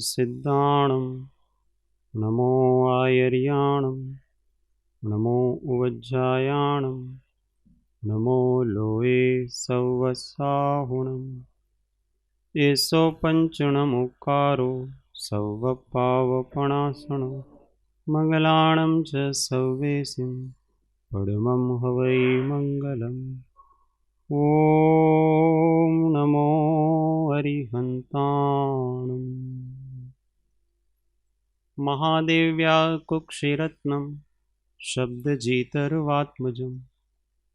सिद्धाणं नमो आयर्याणं नमो उवज्जायाणं नमो लोये सौवसाहुणम् एषो पञ्चणमुकारो सौवपावपणासनो मङ्गलाणं च सौवेशिं पडमं हवै मङ्गलम् ॐ नमो अरिहन्ताणम् महादेव्या कुक्षिरत्नं शब्दजितर्वात्मजं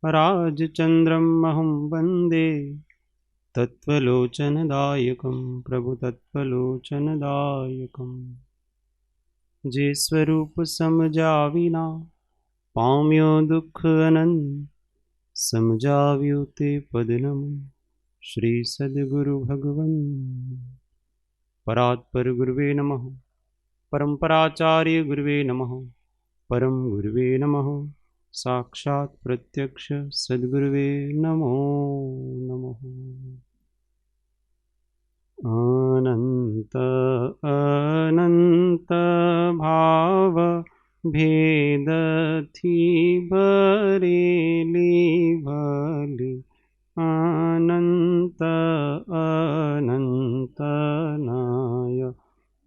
राजचन्द्रम् अहं वन्दे तत्त्वलोचनदायकं प्रभुतत्त्वलोचनदायकम् जे स्वरूप समझा विना पाम्यो दुख अनंत समझाव्यो ते पदनम श्री सद्गुरु भगवन परात्पर गुरुवे नमः परम्पराचार्य गुरुवे नमः परम गुरुवे नमः साक्षात् प्रत्यक्ष सद्गुरुवे नमो नमः। अनंत अनंत भाव भेद थी भरेली भली अनंत अनंत नाय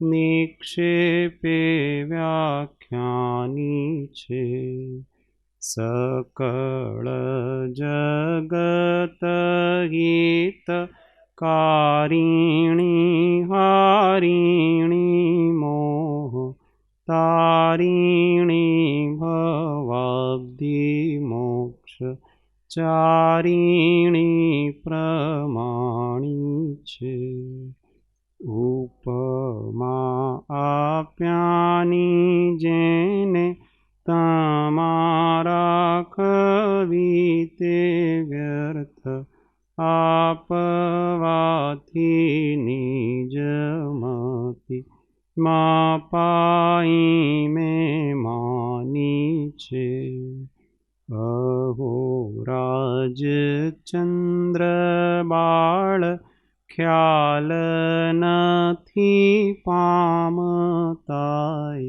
निक्षेपे व्याख्यानी छे सकळ जगत हित कारिणी हारिणी मोह तारिणी भवाब्धि मोक्ष चारिणी प्रमाणी छे उपमा आप्यानी जेने तमारा कविते व्यर्थ आपवाथी निजमति मापाई में मानी छे अहो राजचंद्र बाळ ख्याल नथी पामताय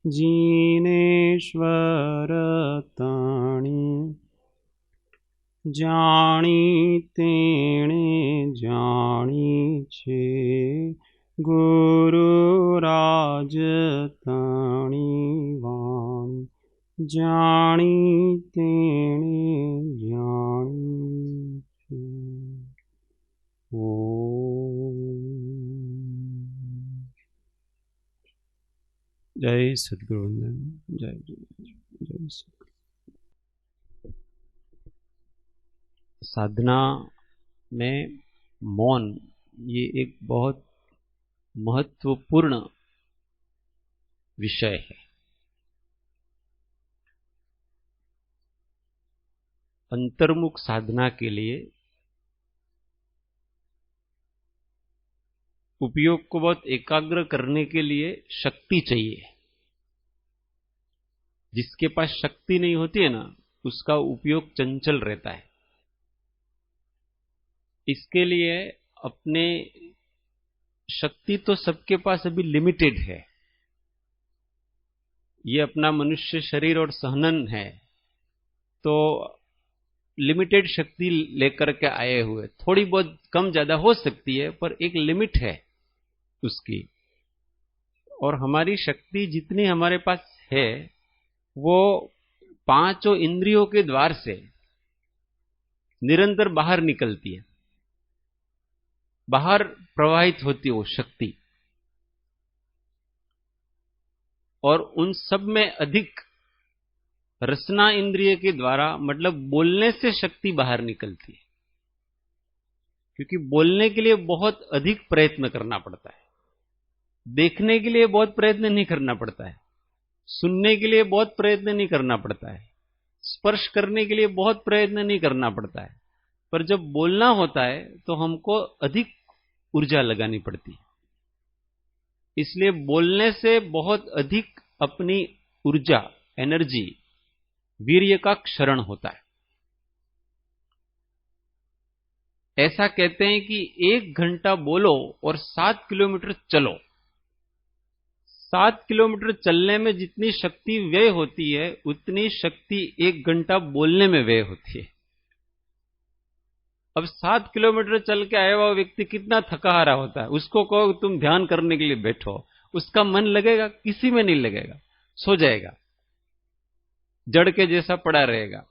जीनेश्वर ताणी जाणी तेणे जाणी छे गुरु राज ताणी वाणी जाणी तेणे जाणी छे। जय सद्गुरुवंदन जय जय जय सद्गुरु। साधना में मौन ये एक बहुत महत्वपूर्ण विषय है। अंतर्मुख साधना के लिए उपयोग को बहुत एकाग्र करने के लिए शक्ति चाहिए। जिसके पास शक्ति नहीं होती है ना, उसका उपयोग चंचल रहता है। इसके लिए अपने शक्ति तो सबके पास अभी लिमिटेड है। ये अपना मनुष्य शरीर और सहनन है, तो लिमिटेड शक्ति लेकर के आए हुए, थोड़ी बहुत कम ज्यादा हो सकती है, पर एक लिमिट है उसकी। और हमारी शक्ति जितनी हमारे पास है वो पांचों इंद्रियों के द्वार से निरंतर बाहर निकलती है, बाहर प्रवाहित होती है वो शक्ति। और उन सब में अधिक रसना इंद्रिय के द्वारा, मतलब बोलने से शक्ति बाहर निकलती है। क्योंकि बोलने के लिए बहुत अधिक प्रयत्न करना पड़ता है, देखने के लिए बहुत प्रयत्न नहीं करना पड़ता है, सुनने के लिए बहुत प्रयत्न नहीं करना पड़ता है, स्पर्श करने के लिए बहुत प्रयत्न नहीं करना पड़ता है। पर जब बोलना होता है तो हमको अधिक ऊर्जा लगानी पड़ती है। इसलिए बोलने से बहुत अधिक अपनी ऊर्जा, एनर्जी, वीर्य का क्षरण होता है। ऐसा कहते हैं कि 1 घंटा बोलो और 7 किलोमीटर चलो, 7 किलोमीटर चलने में जितनी शक्ति व्यय होती है उतनी शक्ति 1 घंटा बोलने में व्यय होती है। अब 7 किलोमीटर चल के आया हुआ व्यक्ति कितना थका हारा होता है, उसको कहो तुम ध्यान करने के लिए बैठो, उसका मन लगेगा? किसी में नहीं लगेगा, सो जाएगा, जड़ के जैसा पड़ा रहेगा।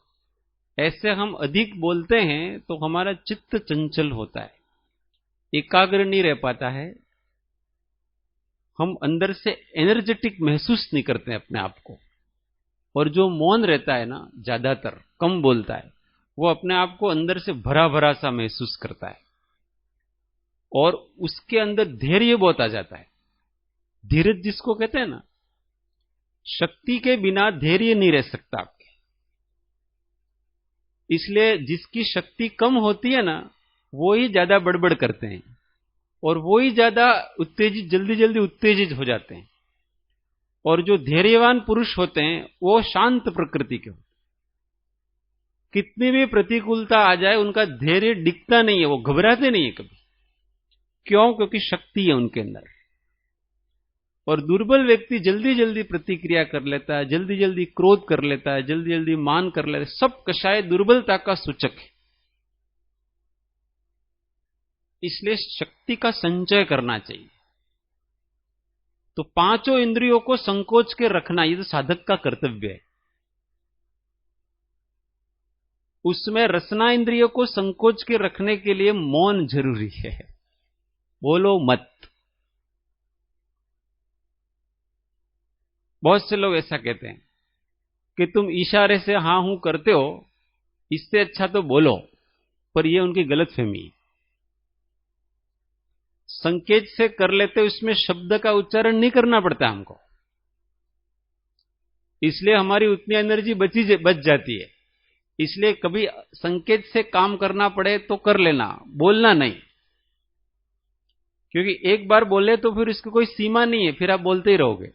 ऐसे हम अधिक बोलते हैं तो हमारा चित्त चंचल होता है, एकाग्र नहीं रह पाता है, हम अंदर से एनर्जेटिक महसूस नहीं करते अपने आप को। और जो मौन रहता है ना, ज्यादातर कम बोलता है, वो अपने आप को अंदर से भरा भरा सा महसूस करता है और उसके अंदर धैर्य बहुत आ जाता है। धीरज जिसको कहते हैं ना, शक्ति के बिना धैर्य नहीं रह सकता आपके। इसलिए जिसकी शक्ति कम होती है ना, वो ही ज्यादा बड़बड़ करते हैं और वो ही ज्यादा उत्तेजित, जल्दी जल्दी उत्तेजित हो जाते हैं। और जो धैर्यवान पुरुष होते हैं वो शांत प्रकृति के होते हैं। कितनी भी प्रतिकूलता आ जाए उनका धैर्य डिगता नहीं है, वो घबराते नहीं है कभी। क्यों? क्योंकि शक्ति है उनके अंदर। और दुर्बल व्यक्ति जल्दी जल्दी प्रतिक्रिया कर लेता है, जल्दी जल्दी क्रोध कर लेता है, जल्दी जल्दी मान कर लेता है। सब कषाय दुर्बलता का सूचक है। इसलिए शक्ति का संचय करना चाहिए। तो पांचों इंद्रियों को संकोच के रखना, ये तो साधक का कर्तव्य है। उसमें रसना इंद्रियों को संकोच के रखने के लिए मौन जरूरी है। बोलो मत। बहुत से लोग ऐसा कहते हैं कि तुम इशारे से हां हूं करते हो, इससे अच्छा तो बोलो, पर यह उनकी गलतफहमी है। संकेत से कर लेते, उसमें शब्द का उच्चारण नहीं करना पड़ता हमको, इसलिए हमारी उतनी एनर्जी बच जाती है। इसलिए कभी संकेत से काम करना पड़े तो कर लेना, बोलना नहीं। क्योंकि एक बार बोले तो फिर इसकी कोई सीमा नहीं है, फिर आप बोलते ही रहोगे।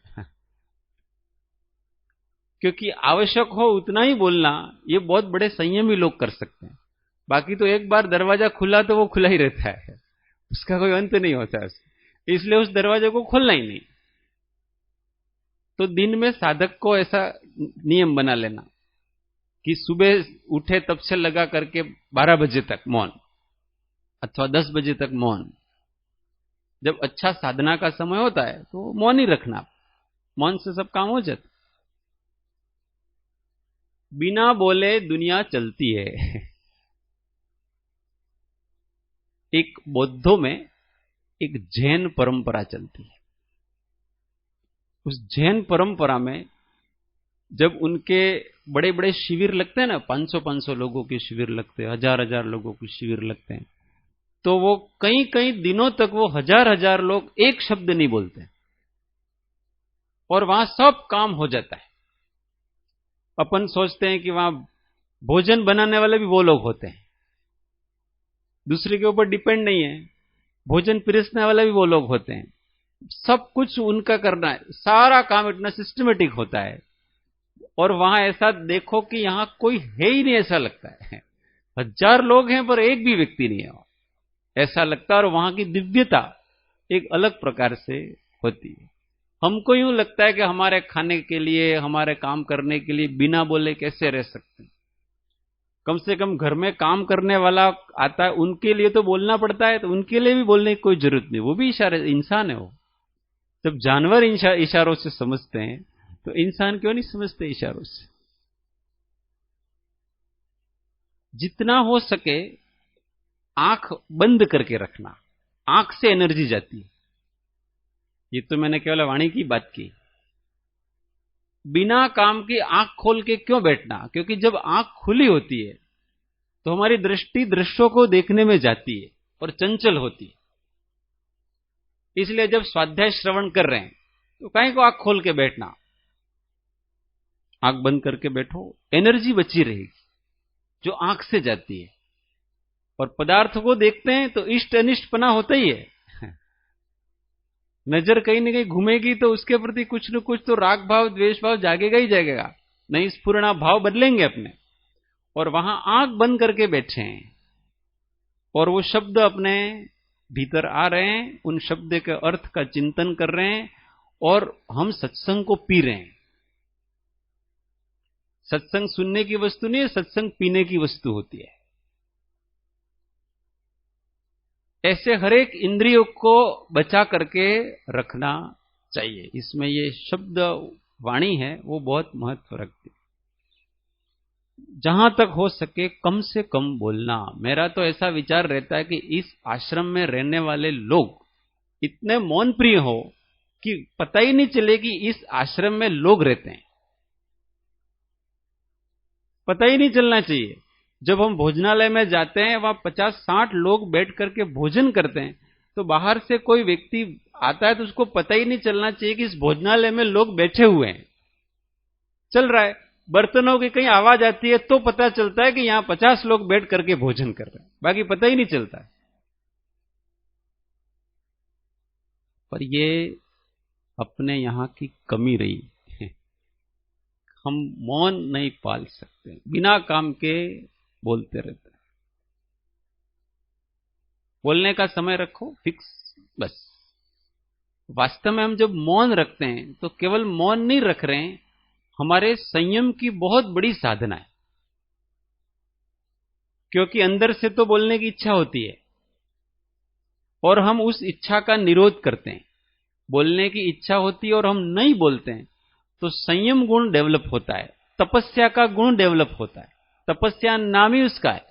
क्योंकि आवश्यक हो उतना ही बोलना, ये बहुत बड़े संयमी लोग कर सकते हैं। बाकी तो एक बार दरवाजा खुला तो वो खुला ही रहता है, उसका कोई अंत नहीं होता है। इसलिए उस दरवाजे को खोलना ही नहीं। तो दिन में साधक को ऐसा नियम बना लेना कि सुबह उठे तब से लगा करके 12 बजे तक मौन, अथवा 10 बजे तक मौन। जब अच्छा साधना का समय होता है तो मौन ही रखना, मौन से सब काम हो जाता। बिना बोले दुनिया चलती है। एक बौद्धों में एक जैन परंपरा चलती है। उस जैन परंपरा में जब उनके बड़े बड़े शिविर लगते हैं ना, 500-500 लोगों के शिविर लगते हैं, 1000-1000 लोगों के शिविर लगते हैं, तो वो कई कई दिनों तक वो 1000-1000 लोग एक शब्द नहीं बोलते और वहां सब काम हो जाता है। अपन सोचते हैं कि वहां भोजन बनाने वाले भी वो लोग होते हैं, दूसरे के ऊपर डिपेंड नहीं है, भोजन पिरसने वाले भी वो लोग होते हैं, सब कुछ उनका करना है, सारा काम इतना सिस्टमेटिक होता है। और वहां ऐसा देखो कि यहां कोई है ही नहीं, ऐसा लगता है 1000 लोग हैं पर एक भी व्यक्ति नहीं है, ऐसा लगता है। और वहां की दिव्यता एक अलग प्रकार से होती है। हमको यूं लगता है कि हमारे खाने के लिए, हमारे काम करने के लिए बिना बोले कैसे रह सकते हैं। कम से कम घर में काम करने वाला आता है, उनके लिए तो बोलना पड़ता है, तो उनके लिए भी बोलने की कोई जरूरत नहीं, वो भी इशारे, इंसान है वो। जब जानवर इशारों से समझते हैं तो इंसान क्यों नहीं समझते इशारों से? जितना हो सके आंख बंद करके रखना, आंख से एनर्जी जाती है। ये तो मैंने केवल वाणी की बात की। बिना काम की आंख खोल के क्यों बैठना? क्योंकि जब आंख खुली होती है तो हमारी दृष्टि दृश्यों को देखने में जाती है और चंचल होती है। इसलिए जब स्वाध्याय श्रवण कर रहे हैं तो काहे को आंख खोल के बैठना, आंख बंद करके बैठो, एनर्जी बची रहेगी जो आंख से जाती है। और पदार्थ को देखते हैं तो इष्ट अनिष्ट पना होता ही है। नजर कहीं न कहीं घूमेगी तो उसके प्रति कुछ न कुछ तो राग भाव द्वेष भाव जागेगा ही जागेगा, नहीं स्फुरणा भाव बदलेंगे अपने। और वहां आंख बंद करके बैठे हैं और वो शब्द अपने भीतर आ रहे हैं, उन शब्द के अर्थ का चिंतन कर रहे हैं और हम सत्संग को पी रहे हैं। सत्संग सुनने की वस्तु नहीं है, सत्संग पीने की वस्तु होती है। ऐसे हर एक इंद्रियों को बचा करके रखना चाहिए। इसमें ये शब्द वाणी है वो बहुत महत्व रखती है। जहां तक हो सके कम से कम बोलना। मेरा तो ऐसा विचार रहता है कि इस आश्रम में रहने वाले लोग इतने मौन प्रिय हो कि पता ही नहीं चले कि इस आश्रम में लोग रहते हैं। पता ही नहीं चलना चाहिए। जब हम भोजनालय में जाते हैं, वहां 50-60 लोग बैठ करके भोजन करते हैं, तो बाहर से कोई व्यक्ति आता है तो उसको पता ही नहीं चलना चाहिए कि इस भोजनालय में लोग बैठे हुए हैं। चल रहा है, बर्तनों की कहीं आवाज आती है तो पता चलता है कि यहां 50 लोग बैठ करके भोजन कर रहे हैं, बाकी पता ही नहीं चलता है। पर ये अपने यहां की कमी रही है। हम मौन नहीं पाल सकते, बिना काम के बोलते रहते हैं। बोलने का समय रखो फिक्स, बस। वास्तव में हम जब मौन रखते हैं तो केवल मौन नहीं रख रहे हैं, हमारे संयम की बहुत बड़ी साधना है। क्योंकि अंदर से तो बोलने की इच्छा होती है और हम उस इच्छा का निरोध करते हैं। बोलने की इच्छा होती है और हम नहीं बोलते हैं, तो संयम गुण डेवलप होता है, तपस्या का गुण डेवलप होता है। तपस्या नाम ही उसका है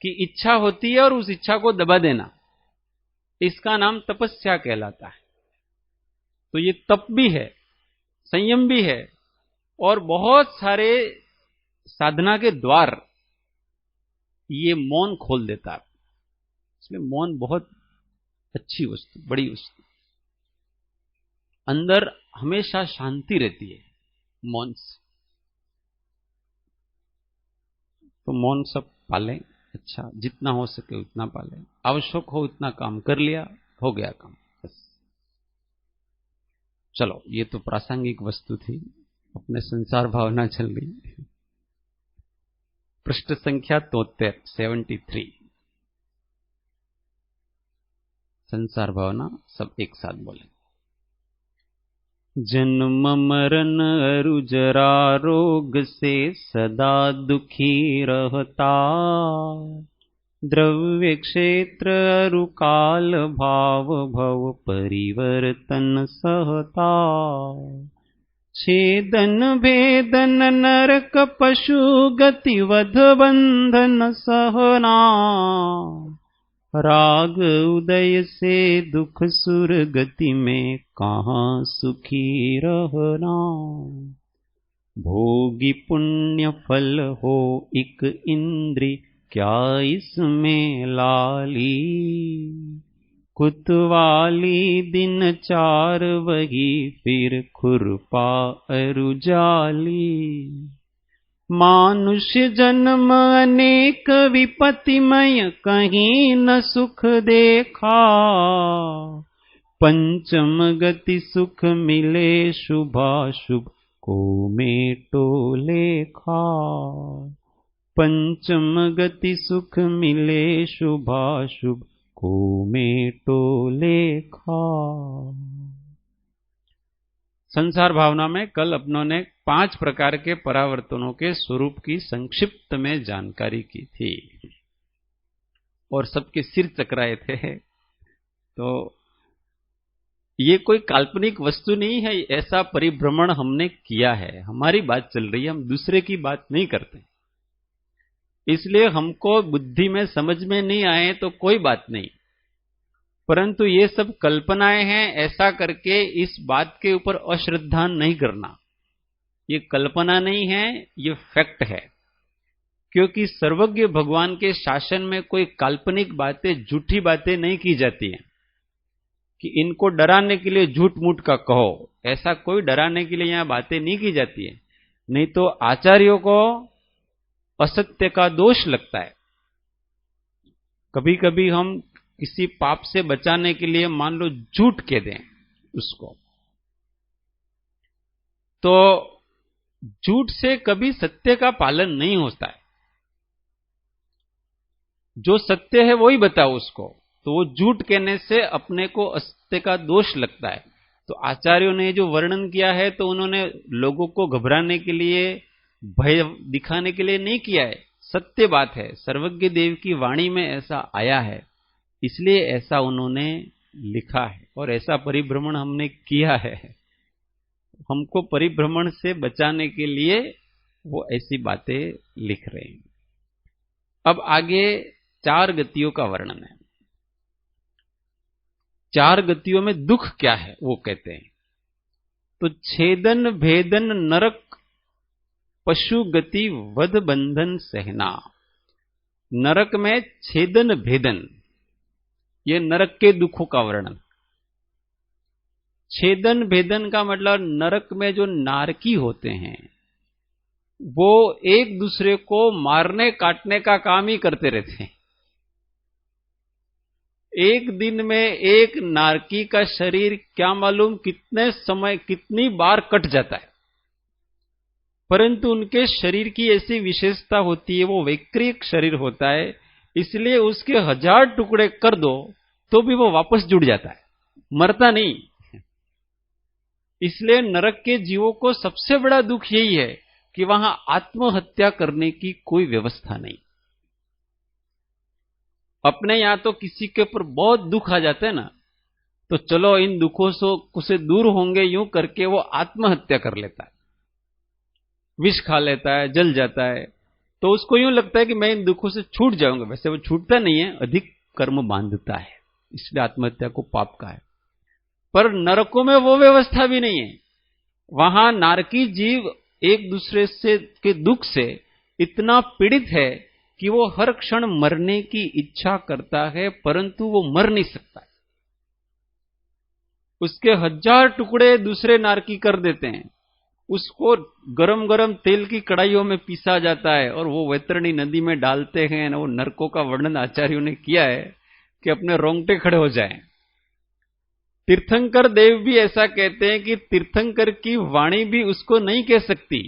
कि इच्छा होती है और उस इच्छा को दबा देना, इसका नाम तपस्या कहलाता है। तो ये तप भी है, संयम भी है, और बहुत सारे साधना के द्वार ये मौन खोल देता है। इसलिए मौन बहुत अच्छी वस्तु, बड़ी वस्तु। अंदर हमेशा शांति रहती है मौन से। तो मौन सब पालें, अच्छा जितना हो सके उतना पालें। आवश्यक हो उतना काम कर लिया, हो गया काम, बस। चलो, ये तो प्रासंगिक वस्तु थी, अपने संसार भावना चल रही। पृष्ठ संख्या 73 संसार भावना, सब एक साथ बोले। जन्म मरण अरु जरा रोग से सदा दुखी रहता, द्रव्य क्षेत्र अरु काल भाव भव परिवर्तन सहता, छेदन भेदन नरक पशु गति वध बंधन सहना, राग उदय से दुख सुर गति में कहाँ सुखी रहना, भोगी पुण्य फल हो इक इंद्री क्या इसमें लाली, कुतवाली दिन चार वही फिर खुरपा अरु जाली, मानुष्य जन्म अनेक विपत्तिमय कहीं न सुख देखा, पंचम गति सुख मिले शुभाशुभ को मेटो लेखा, पंचम गति सुख मिले शुभाशुभ को मेटो लेखा। संसार भावना में कल अपनों ने 5 प्रकार के परावर्तनों के स्वरूप की संक्षिप्त में जानकारी की थी और सबके सिर चकराए थे। तो ये कोई काल्पनिक वस्तु नहीं है, ऐसा परिभ्रमण हमने किया है, हमारी बात चल रही है, हम दूसरे की बात नहीं करते। इसलिए हमको बुद्धि में समझ में नहीं आए तो कोई बात नहीं, परंतु ये सब कल्पनाएं हैं, ऐसा करके इस बात के ऊपर अश्रद्धा नहीं करना। ये कल्पना नहीं है, ये फैक्ट है। क्योंकि सर्वज्ञ भगवान के शासन में कोई काल्पनिक बातें, झूठी बातें नहीं की जाती हैं कि इनको डराने के लिए झूठ मूठ का कहो, ऐसा कोई डराने के लिए यहां बातें नहीं की जाती है। नहीं तो आचार्यों को असत्य का दोष लगता है। कभी कभी हम किसी पाप से बचाने के लिए मान लो झूठ कह दें उसको, तो झूठ से कभी सत्य का पालन नहीं होता है। जो सत्य है वही बताओ उसको, तो वो झूठ कहने से अपने को असत्य का दोष लगता है। तो आचार्यों ने जो वर्णन किया है तो उन्होंने लोगों को घबराने के लिए, भय दिखाने के लिए नहीं किया है। सत्य बात है, सर्वज्ञ देव की वाणी में ऐसा आया है, इसलिए ऐसा उन्होंने लिखा है और ऐसा परिभ्रमण हमने किया है। हमको परिभ्रमण से बचाने के लिए वो ऐसी बातें लिख रहे हैं। अब आगे 4 गतियों का वर्णन है। 4 गतियों में दुख क्या है वो कहते हैं। तो छेदन भेदन नरक पशु गति वध बंधन सहना। नरक में छेदन भेदन, ये नरक के दुखों का वर्णन। छेदन भेदन का मतलब नरक में जो नारकी होते हैं वो एक दूसरे को मारने काटने का काम ही करते रहते हैं। एक दिन में एक नारकी का शरीर क्या मालूम कितने समय कितनी बार कट जाता है, परंतु उनके शरीर की ऐसी विशेषता होती है, वो वैक्रिक शरीर होता है, इसलिए उसके 1000 टुकड़े कर दो तो भी वो वापस जुड़ जाता है, मरता नहीं। इसलिए नरक के जीवों को सबसे बड़ा दुख यही है कि वहां आत्महत्या करने की कोई व्यवस्था नहीं। अपने यहां तो किसी के ऊपर बहुत दुख आ जाता है ना, तो चलो इन दुखों से दूर होंगे यूं करके वो आत्महत्या कर लेता है, विष खा लेता है, जल जाता है, तो उसको यूं लगता है कि मैं इन दुखों से छूट जाऊंगा। वैसे वो छूटता नहीं है, अधिक कर्म बांधता है, इसलिए आत्महत्या को पाप का है। पर नरकों में वो व्यवस्था भी नहीं है। वहां नारकी जीव एक दूसरे से के दुख से इतना पीड़ित है कि वो हर क्षण मरने की इच्छा करता है, परंतु वो मर नहीं सकता। उसके 1000 टुकड़े दूसरे नारकी कर देते हैं, उसको गरम गरम तेल की कड़ाइयों में पीसा जाता है और वो वैतरणी नदी में डालते हैं। वो नरकों का वर्णन आचार्यों ने किया है कि अपने रोंगटे खड़े हो जाएं। तीर्थंकर देव भी ऐसा कहते हैं कि तीर्थंकर की वाणी भी उसको नहीं कह सकती।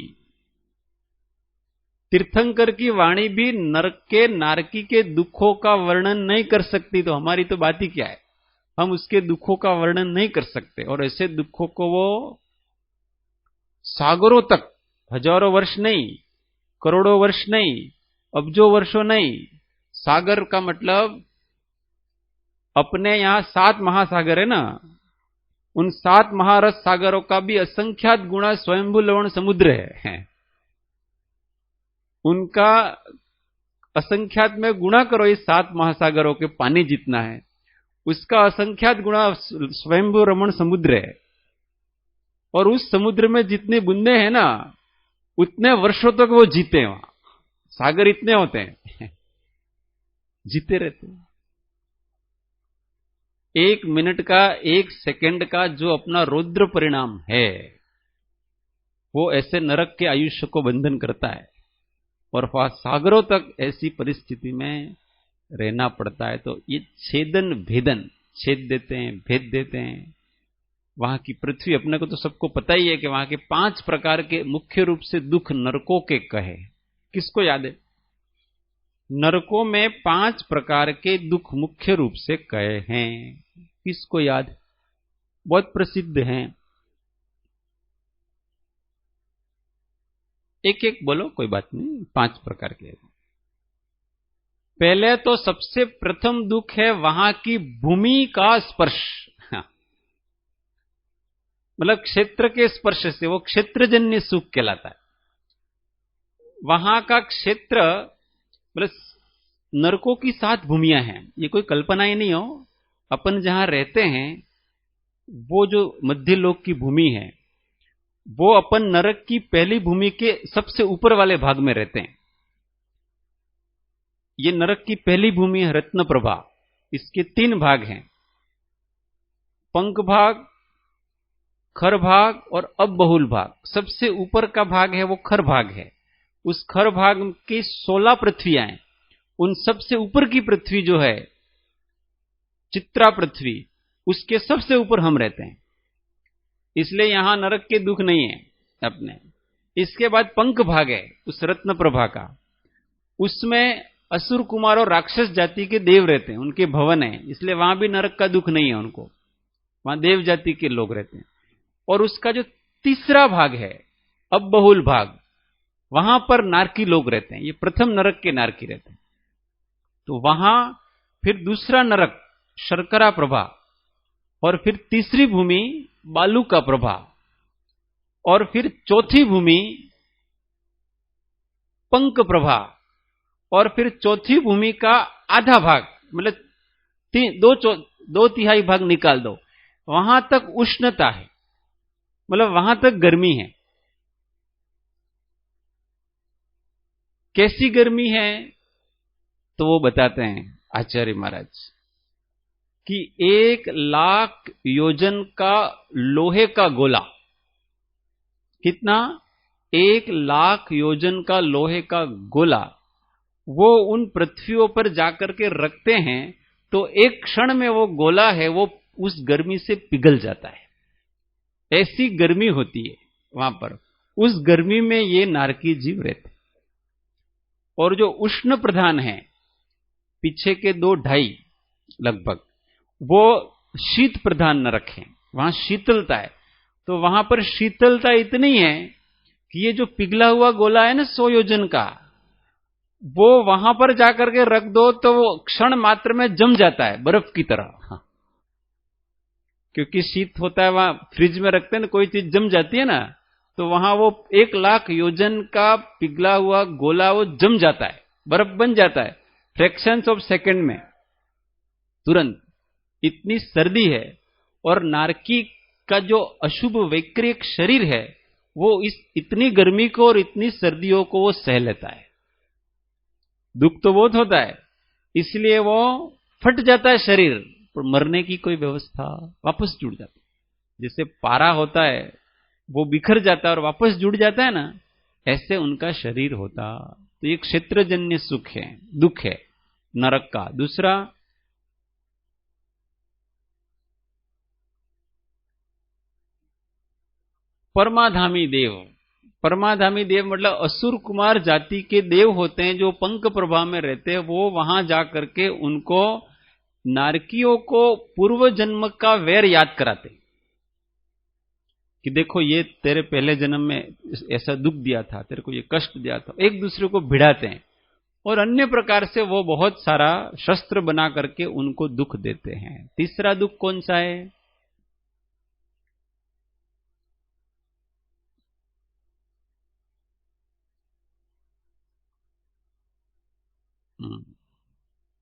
तीर्थंकर की वाणी भी नरक के नारकी के दुखों का वर्णन नहीं कर सकती, तो हमारी तो बात ही क्या है, हम उसके दुखों का वर्णन नहीं कर सकते। और ऐसे दुखों को वो सागरों तक, हजारों वर्ष नहीं, करोड़ों वर्ष नहीं, अब्जों वर्षों नहीं, सागर का मतलब अपने यहां 7 महासागर है ना, उन 7 महारस सागरों का भी असंख्यात गुणा स्वयंभू लवण समुद्र है। उनका असंख्यात में गुणा करो, इस 7 महासागरों के पानी जितना है, उसका असंख्यात गुणा स्वयंभू रमण समुद्र है। और उस समुद्र में जितनी बूंदे हैं ना, उतने वर्षों तक वो जीते हैं। वहां सागर इतने होते हैं, जीते रहते हैं। 1 मिनट का, 1 सेकंड का जो अपना रौद्र परिणाम है, वो ऐसे नरक के आयुष्य को बंधन करता है और वह सागरों तक ऐसी परिस्थिति में रहना पड़ता है। तो ये छेदन भेदन, छेद देते हैं, भेद देते हैं। वहां की पृथ्वी, अपने को तो सबको पता ही है कि वहां के 5 प्रकार के मुख्य रूप से दुख नरकों के कहे। किसको याद है? नरकों में 5 प्रकार के दुख मुख्य रूप से कहे हैं। किसको याद? बहुत प्रसिद्ध हैं। एक एक बोलो, कोई बात नहीं। 5 प्रकार के। पहले तो सबसे प्रथम दुख है वहां की भूमि का स्पर्श। मतलब क्षेत्र के स्पर्श से, वो क्षेत्रजन्य सुख कहलाता है। वहां का क्षेत्र मतलब नरकों की 7 भूमियां हैं। ये कोई कल्पना ही नहीं हो। अपन जहां रहते हैं वो जो मध्य लोक की भूमि है, वो अपन नरक की पहली भूमि के सबसे ऊपर वाले भाग में रहते हैं। ये नरक की पहली भूमि है रत्न प्रभा। इसके 3 भाग हैं, पंख भाग, खर भाग और अबहुल भाग। सबसे ऊपर का भाग है वो खर भाग है। उस खर भाग की 16 पृथ्वियां हैं। उन सबसे ऊपर की पृथ्वी जो है चित्रा पृथ्वी, उसके सबसे ऊपर हम रहते हैं, इसलिए यहां नरक के दुख नहीं है अपने। इसके बाद पंख भाग है उस रत्न प्रभा का, उसमें असुर कुमार और राक्षस जाति के देव रहते हैं, उनके भवन है, इसलिए वहां भी नरक का दुख नहीं है उनको। वहां देव जाति के लोग रहते हैं। और उसका जो तीसरा भाग है, अब बहुल भाग, वहां पर नारकी लोग रहते हैं। ये प्रथम नरक के नारकी रहते हैं। तो वहां फिर दूसरा नरक शर्करा प्रभा, और फिर तीसरी भूमि बालू का प्रभा, और फिर चौथी भूमि पंक प्रभा, और फिर चौथी भूमि का आधा भाग, मतलब दो तिहाई भाग निकाल दो, वहां तक उष्णता है, मतलब वहां तक गर्मी है। कैसी गर्मी है? तो वो बताते हैं आचार्य महाराज कि 1,00,000 योजन का लोहे का गोला, कितना? 1,00,000 योजन का लोहे का गोला वो उन पृथ्वियों पर जाकर के रखते हैं, तो एक क्षण में वो गोला है वो उस गर्मी से पिघल जाता है। ऐसी गर्मी होती है वहां पर। उस गर्मी में ये नारकी जीव रहते। और जो उष्ण प्रधान है, पीछे के 2-2.5 लगभग, वो शीत प्रधान नरक है, वहां शीतलता है। तो वहां पर शीतलता इतनी है कि ये जो पिघला हुआ गोला है ना 100 योजन का, वो वहां पर जाकर के रख दो तो वो क्षण मात्र में जम जाता है, बर्फ की तरह। हाँ। क्योंकि शीत होता है, वहां फ्रिज में रखते हैं ना, कोई चीज जम जाती है ना, तो वहां वो 1,00,000 योजन का पिघला हुआ गोला वो जम जाता है, बर्फ बन जाता है फ्रैक्शंस ऑफ सेकंड में, तुरंत। इतनी सर्दी है। और नारकी का जो अशुभ वैक्रिक शरीर है, वो इस इतनी गर्मी को और इतनी सर्दियों को वो सह लेता है। दुख तो बहुत होता है, इसलिए वो फट जाता है शरीर, पर मरने की कोई व्यवस्था, वापस जुड़ जाता है। जैसे पारा होता है वो बिखर जाता है और वापस जुड़ जाता है ना, ऐसे उनका शरीर होता। तो ये क्षेत्रजन्य सुख है, दुख है नरक का। दूसरा, परमाधामी देव। परमाधामी देव मतलब असुर कुमार जाति के देव होते हैं जो पंक प्रभा में रहते हैं। वो वहां जाकर के उनको, नारकियों को पूर्व जन्म का वैर याद कराते कि देखो ये तेरे पहले जन्म में ऐसा दुख दिया था, तेरे को ये कष्ट दिया था। एक दूसरे को भिड़ाते हैं और अन्य प्रकार से वो बहुत सारा शस्त्र बना करके उनको दुख देते हैं। तीसरा दुख कौन सा है?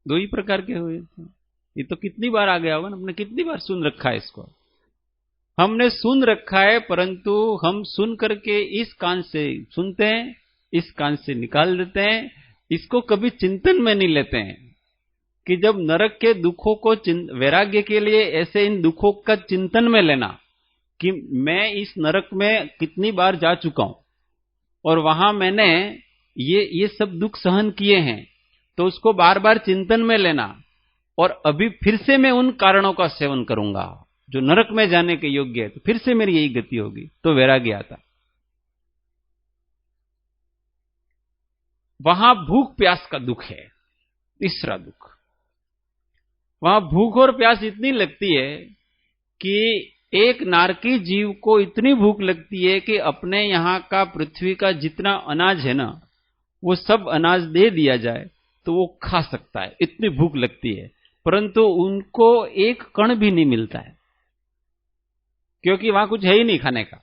दो ही प्रकार के हुए थे। ये तो कितनी बार आ गया होगा ना, हमने कितनी बार सुन रखा है इसको। हमने सुन रखा है, परंतु हम सुन करके इस कान से सुनते हैं, इस कान से निकाल देते हैं, इसको कभी चिंतन में नहीं लेते हैं कि जब नरक के दुखों को वैराग्य के लिए ऐसे इन दुखों का चिंतन में लेना कि मैं इस नरक में कितनी बार जा चुका हूं और वहां मैंने ये सब दुख सहन किए हैं, तो उसको बार बार चिंतन में लेना। और अभी फिर से मैं उन कारणों का सेवन करूंगा जो नरक में जाने के योग्य है, तो फिर से मेरी यही गति होगी, तो वैराग्य आता। वहां भूख प्यास का दुख है, तीसरा दुख। वहां भूख और प्यास इतनी लगती है कि एक नारकी जीव को इतनी भूख लगती है कि अपने यहां का पृथ्वी का जितना अनाज है ना, वो सब अनाज दे दिया जाए तो वो खा सकता है, इतनी भूख लगती है। परंतु उनको एक कण भी नहीं मिलता है, क्योंकि वहां कुछ है ही नहीं खाने का।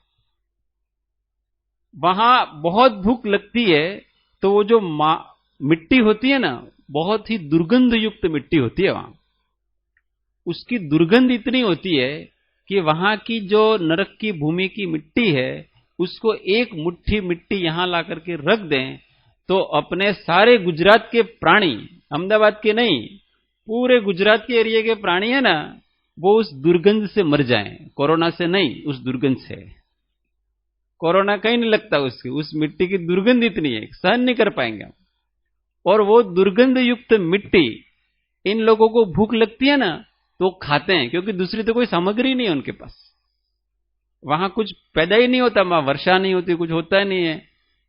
वहां बहुत भूख लगती है तो वो जो मिट्टी होती है ना, बहुत ही दुर्गंध युक्त मिट्टी होती है वहां। उसकी दुर्गंध इतनी होती है कि वहां की जो नरक की भूमि की मिट्टी है, उसको एक मुट्ठी मिट्टी यहां ला करके रख दें तो अपने सारे गुजरात के प्राणी, अहमदाबाद के नहीं, पूरे गुजरात के एरिया के प्राणी है ना, वो उस दुर्गंध से मर जाएं। कोरोना से नहीं, उस दुर्गंध से। कोरोना कहीं नहीं लगता उसकी, उस मिट्टी की दुर्गंध इतनी है, सहन नहीं कर पाएंगे। और वो दुर्गंध युक्त मिट्टी, इन लोगों को भूख लगती है ना तो खाते हैं, क्योंकि दूसरी तो कोई सामग्री नहीं है उनके पास। वहां कुछ पैदा ही नहीं होता, वहां वर्षा नहीं होती, कुछ होता ही नहीं है,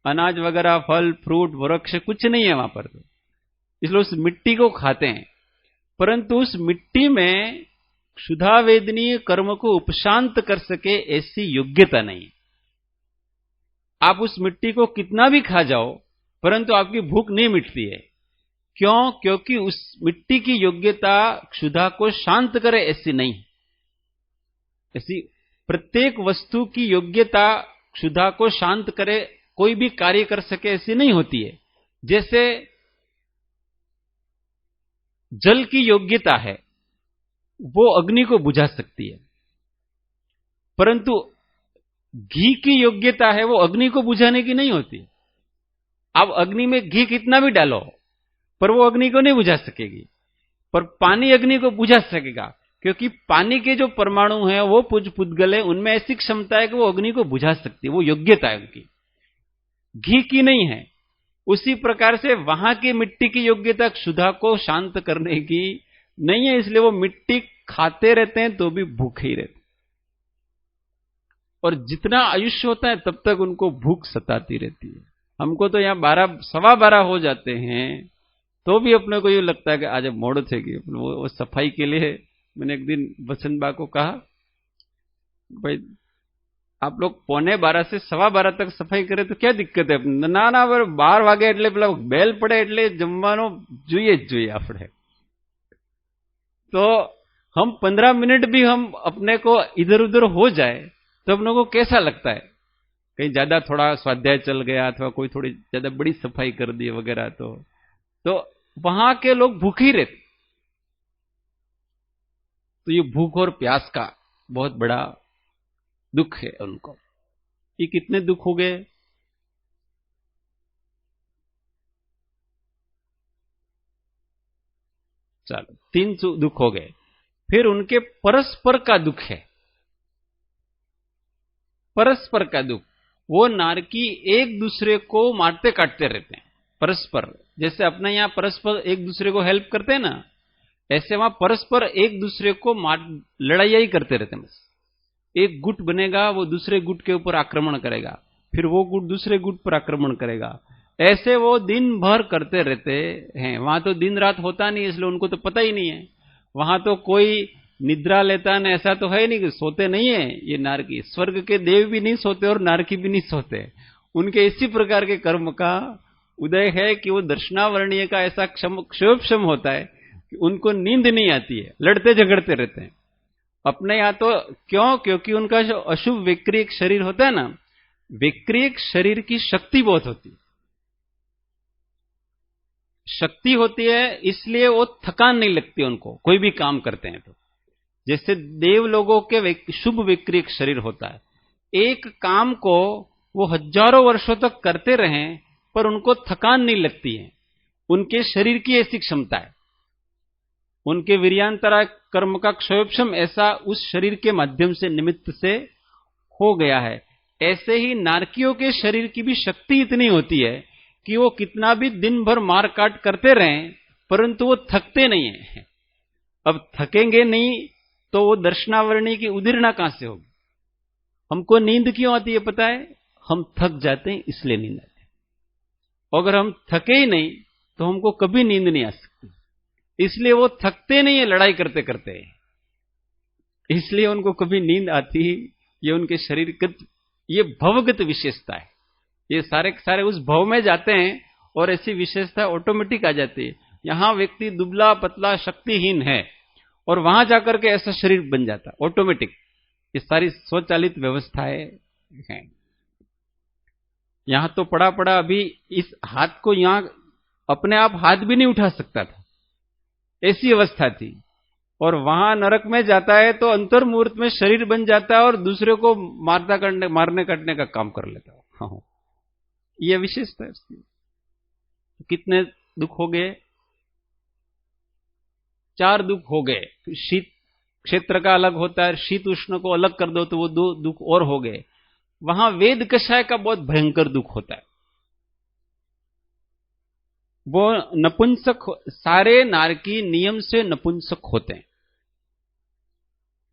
अनाज वगैरह, फल फ्रूट वृक्ष कुछ नहीं है वहां पर, तो इसलिए उस मिट्टी को खाते हैं। परंतु उस मिट्टी में क्षुधावेदनीय कर्म को उपशांत कर सके ऐसी योग्यता नहीं। आप उस मिट्टी को कितना भी खा जाओ परंतु आपकी भूख नहीं मिटती है। क्यों? क्योंकि उस मिट्टी की योग्यता क्षुधा को शांत करे ऐसी नहीं। ऐसी प्रत्येक वस्तु की योग्यता क्षुधा को शांत करे, कोई भी कार्य कर सके ऐसी नहीं होती है। जैसे जल की योग्यता है, वो अग्नि को बुझा सकती है, परंतु घी की योग्यता है वो अग्नि को बुझाने की नहीं होती। आप अग्नि में घी कितना भी डालो पर वो अग्नि को नहीं बुझा सकेगी, पर पानी अग्नि को बुझा सकेगा, क्योंकि पानी के जो परमाणु हैं वो पुद्गल है, उनमें ऐसी क्षमता है कि वो अग्नि को बुझा सकती है, वो योग्यता है उनकी, घी की नहीं है। उसी प्रकार से वहां की मिट्टी की योग्यता क्षुधा को शांत करने की नहीं है, इसलिए वो मिट्टी खाते रहते हैं तो भी भूखे ही रहते, और जितना आयुष्य होता है तब तक उनको भूख सताती रहती है। हमको तो यहां 12 सवा 12 हो जाते हैं तो भी अपने को ये लगता है कि आज मोड़ थे कि वो सफाई के लिए। मैंने एक दिन बसंत बा को कहा, भाई आप लोग 11:15 से 12:15 तक सफाई करे तो क्या दिक्कत है? ना ना 12 वागे એટલે પેલા બેલ પડે એટલે જમવાનો જોઈએ જ જોઈએ આપણે। तो हम 15 मिनट भी हम अपने को इधर उधर हो जाए तो अपने को कैसा लगता है? कहीं ज्यादा थोड़ा स्वाध्याय चल गया अथवा कोई थोड़ी ज्यादा बड़ी सफाई कर दी वगैरह, तो वहां के लोग भूखे ही रहते। तो ये भूख और प्यास का बहुत बड़ा दुख है उनको। ये कितने दुख हो गए? चलो 3 दुख हो गए। फिर उनके परस्पर का दुख है। परस्पर का दुख, वो नारकी एक दूसरे को मारते काटते रहते हैं परस्पर। जैसे अपने यहां परस्पर एक दूसरे को हेल्प करते हैं ना, ऐसे वहां परस्पर एक दूसरे को लड़ाई ही करते रहते हैं। बस एक गुट बनेगा, वो दूसरे गुट के ऊपर आक्रमण करेगा, फिर वो गुट दूसरे गुट पर आक्रमण करेगा, ऐसे वो दिन भर करते रहते हैं। वहां तो दिन रात होता नहीं, इसलिए उनको तो पता ही नहीं है। वहां तो कोई निद्रा लेता न, ऐसा तो है नहीं कि सोते नहीं है ये नारकी। स्वर्ग के देव भी नहीं सोते और नारकी भी नहीं सोते। उनके इसी प्रकार के कर्म का उदय है कि वो दर्शनावर्णीय का ऐसा क्षोभक्षम होता है कि उनको नींद नहीं आती है, लड़ते झगड़ते रहते हैं। अपने यहां तो क्यों? क्योंकि उनका जो अशुभ विक्रियक शरीर होता है ना, विक्रियक शरीर की शक्ति बहुत होती है, शक्ति होती है, इसलिए वो थकान नहीं लगती उनको कोई भी काम करते हैं तो। जैसे देव लोगों के शुभ विक्रियक शरीर होता है, एक काम को वो हजारों वर्षों तक करते रहें पर उनको थकान नहीं लगती है। उनके शरीर की ऐसी क्षमता है, उनके वीर्यांतरा कर्म का क्षयोक्षम ऐसा उस शरीर के माध्यम से निमित्त से हो गया है। ऐसे ही नारकियों के शरीर की भी शक्ति इतनी होती है कि वो कितना भी दिन भर मार काट करते रहें परंतु वो थकते नहीं है। अब थकेंगे नहीं तो वो दर्शनावरणी की उदीर्णा कहां से होगी? हमको नींद क्यों आती है पता है? हम थक जाते हैं इसलिए नींद आती है। अगर हम थके ही नहीं तो हमको कभी नींद नहीं आ सकती, इसलिए वो थकते नहीं है लड़ाई करते करते, इसलिए उनको कभी नींद आती। ये उनके शरीरगत, ये भवगत विशेषता है। ये सारे सारे उस भव में जाते हैं और ऐसी विशेषता ऑटोमेटिक आ जाती है। यहां व्यक्ति दुबला पतला शक्तिहीन है और वहां जाकर के ऐसा शरीर बन जाता है ऑटोमेटिक। ये सारी स्वचालित व्यवस्थाएं हैं। यहां तो पड़ा पड़ा अभी इस हाथ को यहां अपने आप हाथ भी नहीं उठा सकता था, ऐसी अवस्था थी। और वहां नरक में जाता है तो अंतर्मुहूर्त में शरीर बन जाता है और दूसरे को मारने काटने का काम कर लेता है। हाँ, यह विशेषता है उसकी। कितने दुख हो गए? 4 दुख हो गए। शीत क्षेत्र का अलग होता है, शीत उष्ण को अलग कर दो तो वो 2 दुख और हो गए। वहां वेद कषाय का बहुत भयंकर दुख होता है। वो नपुंसक, सारे नारकी नियम से नपुंसक होते हैं,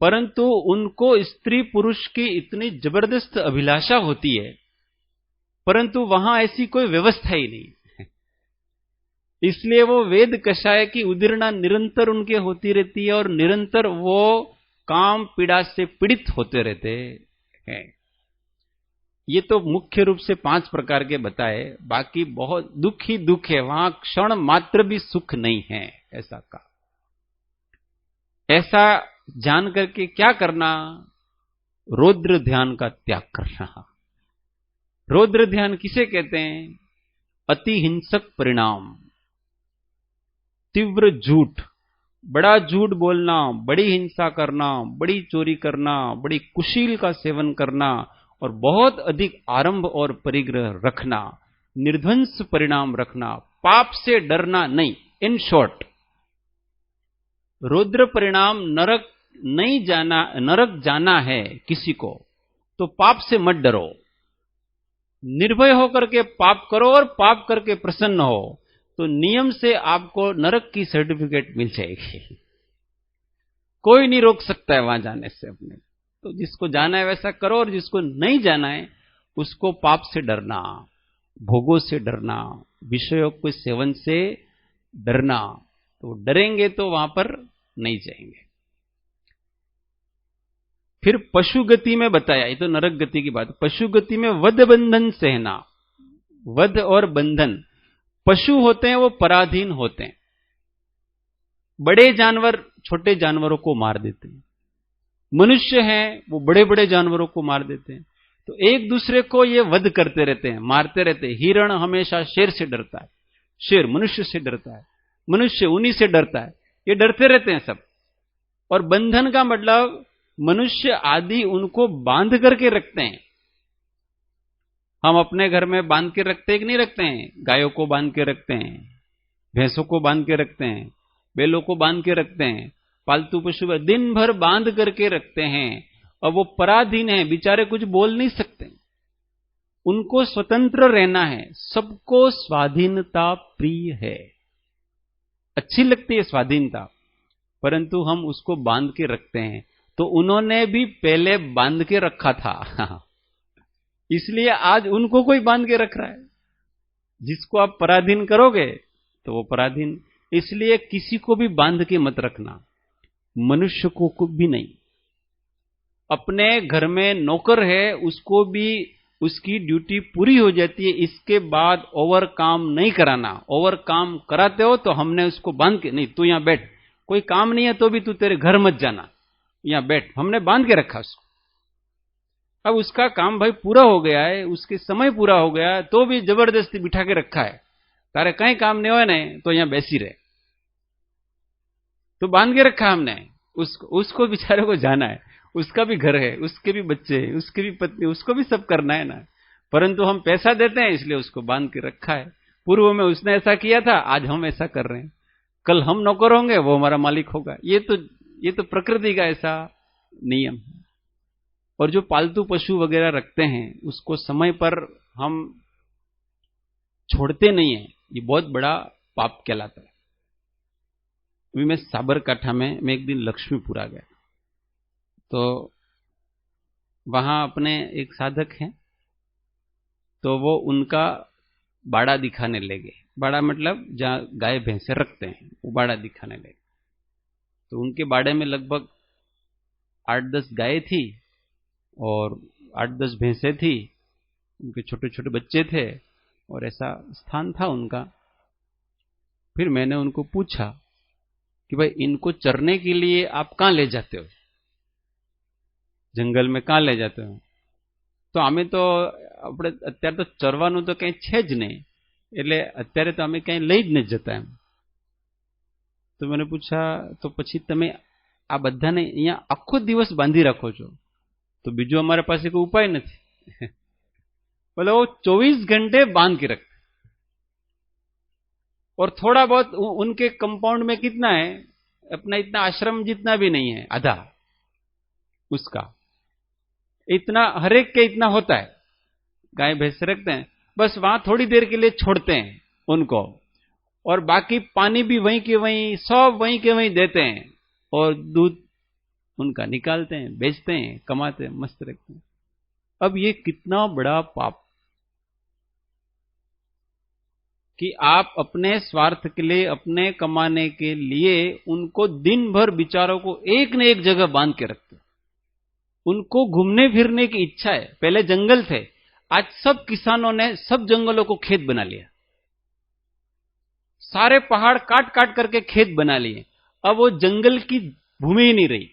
परंतु उनको स्त्री पुरुष की इतनी जबरदस्त अभिलाषा होती है, परंतु वहां ऐसी कोई व्यवस्था ही नहीं। इसलिए वो वेद कषाय की उदीर्णा निरंतर उनके होती रहती है और निरंतर वो काम पीड़ा से पीड़ित होते रहते हैं। ये तो मुख्य रूप से 5 प्रकार के बताए, बाकी बहुत दुख ही दुख है, वहां क्षण मात्र भी सुख नहीं है। ऐसा का ऐसा जान करके क्या करना? रौद्र ध्यान का त्याग करना। रौद्र ध्यान किसे कहते हैं? अति हिंसक परिणाम, तीव्र झूठ, बड़ा झूठ बोलना, बड़ी हिंसा करना, बड़ी चोरी करना, बड़ी कुशील का सेवन करना और बहुत अधिक आरंभ और परिग्रह रखना, निर्ध्वंस परिणाम रखना, पाप से डरना नहीं। इन शॉर्ट, रौद्र परिणाम नरक नहीं जाना, नरक जाना है किसी को तो पाप से मत डरो, निर्भय होकर के पाप करो और पाप करके प्रसन्न हो तो नियम से आपको नरक की सर्टिफिकेट मिल जाएगी। कोई नहीं रोक सकता है वहां जाने से अपने। तो जिसको जाना है वैसा करो और जिसको नहीं जाना है उसको पाप से डरना, भोगों से डरना, विषयों के सेवन से डरना। तो डरेंगे तो वहां पर नहीं जाएंगे। फिर पशु गति में बताया, ये तो नरक गति की बात। पशु गति में वध बंधन सहना। वध और बंधन, पशु होते हैं वो पराधीन होते हैं। बड़े जानवर छोटे जानवरों को मार देते हैं, मनुष्य हैं वो बड़े बड़े जानवरों को मार देते हैं। तो एक दूसरे को ये वध करते रहते हैं, मारते रहते हैं। हिरण हमेशा शेर से डरता है, शेर मनुष्य से डरता है, मनुष्य उन्हीं से डरता है। ये डरते रहते हैं सब। और बंधन का मतलब मनुष्य आदि उनको बांध करके रखते हैं। हम अपने घर में बांध के रखते हैं कि नहीं रखते हैं? गायों को बांध के रखते हैं, भैंसों को बांध के रखते हैं, बैलों को बांध के रखते हैं, पालतू पशु दिन भर बांध करके रखते हैं। और वो पराधीन है, बेचारे कुछ बोल नहीं सकते, उनको स्वतंत्र रहना है। सबको स्वाधीनता प्रिय है, अच्छी लगती है स्वाधीनता, परंतु हम उसको बांध के रखते हैं। तो उन्होंने भी पहले बांध के रखा था इसलिए आज उनको कोई बांध के रख रहा है। जिसको आप पराधीन करोगे तो वो पराधीन। इसलिए किसी को भी बांध के मत रखना, मनुष्य को भी नहीं। अपने घर में नौकर है, उसको भी उसकी ड्यूटी पूरी हो जाती है, इसके बाद ओवर काम नहीं कराना। ओवर काम कराते हो तो हमने उसको बांध के, नहीं तू यहां बैठ, कोई काम नहीं है तो भी तू तेरे घर मत जाना, यहां बैठ, हमने बांध के रखा उसको। अब उसका काम भाई पूरा हो गया है, उसके समय पूरा हो गया है, तो भी जबरदस्ती बिठा के रखा है। तारे कहीं काम नहीं हो नहीं तो यहां बैसी रहे, तो बांध के रखा हमने उसको बेचारे को जाना है, उसका भी घर है, उसके भी बच्चे हैं, उसकी भी पत्नी, उसको भी सब करना है ना। परंतु हम पैसा देते हैं इसलिए उसको बांध के रखा है। पूर्व में उसने ऐसा किया था, आज हम ऐसा कर रहे हैं, कल हम नौकर होंगे, वो हमारा मालिक होगा। ये तो प्रकृति का ऐसा नियम है। और जो पालतू पशु वगैरह रखते हैं उसको समय पर हम छोड़ते नहीं है, ये बहुत बड़ा पाप कहलाता है। अभी मैं साबरकाठा में मैं एक दिन लक्ष्मीपुरा गया, तो वहां अपने एक साधक हैं, तो वो उनका बाड़ा दिखाने ले गए। बाड़ा मतलब जहां गाय भैंसे रखते हैं, वो बाड़ा दिखाने ले गए। तो उनके बाड़े में लगभग 8-10 गाय थी और 8-10 भैंसे थी, उनके छोटे छोटे बच्चे थे और ऐसा स्थान था उनका। फिर मैंने उनको पूछा कि भाई इनको चरने के लिए आप कहां ले जाते हो, जंगल में कहां ले जाते हो? तो हमें तो આપણે અત્યારે તો ચરવાનું તો કંઈ છે જ નહીં, એટલે અત્યારે તો અમે કંઈ લઈ જ નથી જતા એમ। તો મને પૂછા તો પછી તમે આ બધાને અહીંયા આખો દિવસ બાંધી રાખો છો, तो बीजू हमारे पास कोई उपाय नहीं बोले वो 24 घंटे बांध के रखते। और थोड़ा बहुत उनके कंपाउंड में कितना है, अपना इतना आश्रम जितना भी नहीं है, आधा उसका, इतना हरेक के इतना होता है। गाय भैंस रखते हैं, बस वहां थोड़ी देर के लिए छोड़ते हैं उनको, और बाकी पानी भी वहीं के वहीं, सब वहीं के वहीं देते हैं, और दूध उनका निकालते हैं, बेचते हैं, कमाते हैं, मस्त रखते हैं। अब ये कितना बड़ा पाप कि आप अपने स्वार्थ के लिए, अपने कमाने के लिए उनको दिन भर बिचारों को एक न एक जगह बांध के रखते। उनको घूमने फिरने की इच्छा है। पहले जंगल थे, आज सब किसानों ने सब जंगलों को खेत बना लिया, सारे पहाड़ काट काट करके खेत बना लिए। अब वो जंगल की भूमि ही नहीं रही।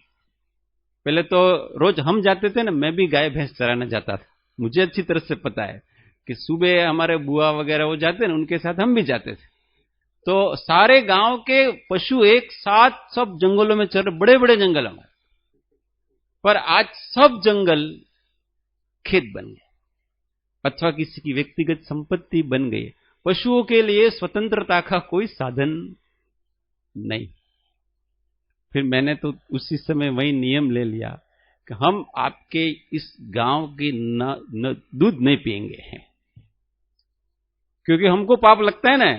पहले तो रोज हम जाते थे ना, मैं भी गाय भैंस चराने जाता था, मुझे अच्छी तरह से पता है कि सुबह हमारे बुआ वगैरह वो जाते ना, उनके साथ हम भी जाते थे। तो सारे गांव के पशु एक साथ सब जंगलों में चल रहे, बड़े बड़े जंगल हमारे। पर आज सब जंगल खेत बन गए अथवा किसी की व्यक्तिगत संपत्ति बन गई। पशुओं के लिए स्वतंत्रता का कोई साधन नहीं। फिर मैंने तो उसी समय वही नियम ले लिया कि हम आपके इस गांव की न दूध नहीं पिएंगे हैं, क्योंकि हमको पाप लगता है ना।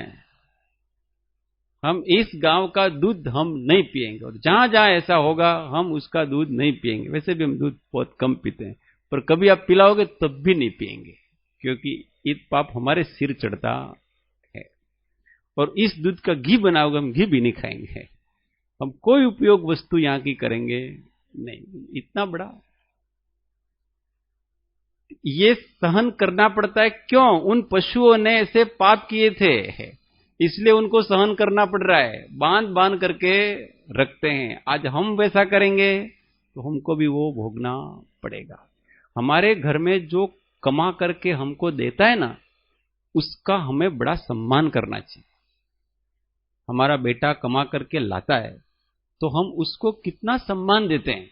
हम इस गांव का दूध हम नहीं पिएंगे, और जहां जहां ऐसा होगा हम उसका दूध नहीं पिएंगे। वैसे भी हम दूध बहुत कम पीते हैं, पर कभी आप पिलाओगे तब भी नहीं पिएंगे, क्योंकि ये पाप हमारे सिर चढ़ता है। और इस दूध का घी बनाओगे, हम घी भी नहीं खाएंगे। हम कोई उपयोग वस्तु यहां की करेंगे नहीं। इतना बड़ा ये सहन करना पड़ता है। क्यों? उन पशुओं ने ऐसे पाप किए थे, इसलिए उनको सहन करना पड़ रहा है। बांध बांध करके रखते हैं। आज हम वैसा करेंगे तो हमको भी वो भोगना पड़ेगा। हमारे घर में जो कमा करके हमको देता है ना, उसका हमें बड़ा सम्मान करना चाहिए। हमारा बेटा कमा करके लाता है तो हम उसको कितना सम्मान देते हैं।